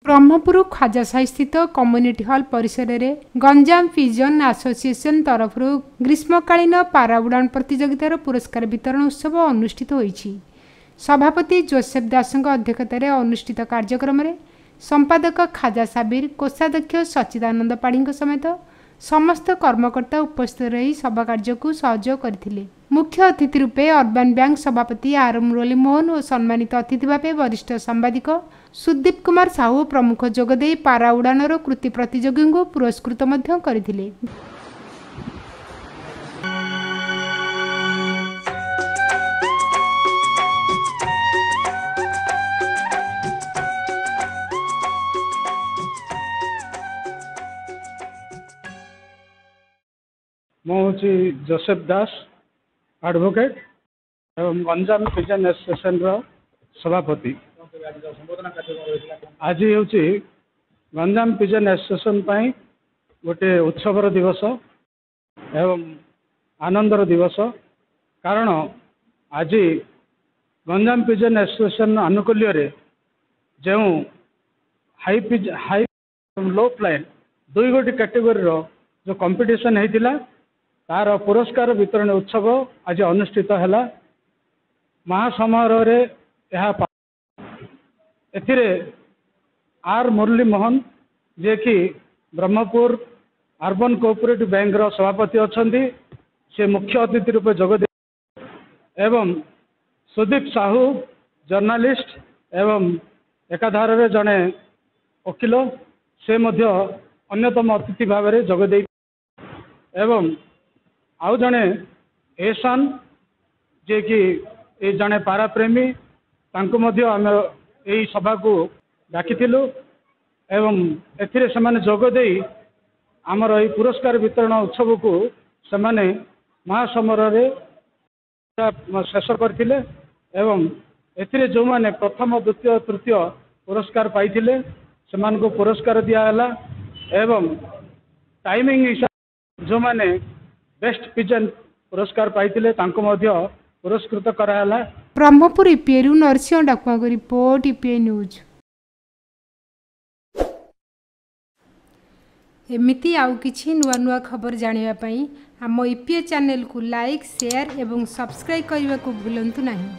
ब्रह्मपुर ख्वाजासाही स्थित community hall परिसर में गंजाम पिजन एसोसिएशन तरफ ग्रीष्मकालीन पारा उड़ान प्रतियोगितार पुरस्कार वितरण उत्सव अनुष्ठित होईछि। सभापति जोसेफ दास अध्यक्षतार अनुष्ठित कार्यक्रम में संपादक खाजा साबिर, कोषाध्यक्ष सच्चिदानंद पाढ़ी समेत समस्त कर्मकर्ता उपस्थित रही सभा कार्य को सहयोग करथिले। मुख्य अतिथि रूपे अर्बन बैंक सभापति आर मुरली मोहन और सम्मानित अतिथि भाव वरिष्ठ सांबादिक सुदीप कुमार साहू प्रमुख जोगदे पारा उड़ानर कृति प्रतियोगी को पुरस्कृत करथिले। मुझे जोसेफ दास एडवोकेट एवं गंजाम पिजन एसोसिएशन सभापति। आज हूँ गंजाम पिजन एसोसिएशन गोटे उत्सवर दिवस एवं आनंदर दिवस। कारण आज गंजाम पिजन एसोसिएशन आनुकूल्य जो हाई लो फ्लाइट दुई गोटी कैटेगोरी जो कंपटीशन होता तार पुरस्कार वितरण उत्सव आज अनुष्ठित है। महासमारोह एथिरे आर मुरली मोहन जे कि ब्रह्मपुर अर्बन कोऑपरेटिव बैंक सभापति अच्छा से मुख्य अतिथि रूप जोगदे एवं सुदीप साहू जर्नालिस्ट एवं एकाधार जड़े वकिल से मध्य अन्यतम अतिथि भाव में जोगदे एवं आउ जड़े एहसान जे कि जड़े पाराप्रेमी तांको मध्य आम यही सभा को डाकिथिलु एवं एथिरे समाने जोगदे आमर यही पुरस्कार वितरण उत्सव को समाने महासमारोह शेष करथिले एवं एथिरे जो माने प्रथम द्वितीय तृतीय पुरस्कार पाइथिले सेमान को पुरस्कार दियाला एवं टाइमिंग हिसाब जो माने बेस्ट पिजन पुरस्कार पाइथिले तांको मध्य पुरस्कृत कराला। ब्रह्मपुर ईपीएरू नरसिंह डाकुआ को रिपोर्ट ईपीए न्यूज। एमिति आउ किछि नुआ नुआ खबर जानिबा पई हम ईपीए चैनल को लाइक शेयर एवं सब्सक्राइब करने को भूलंतु नहीं।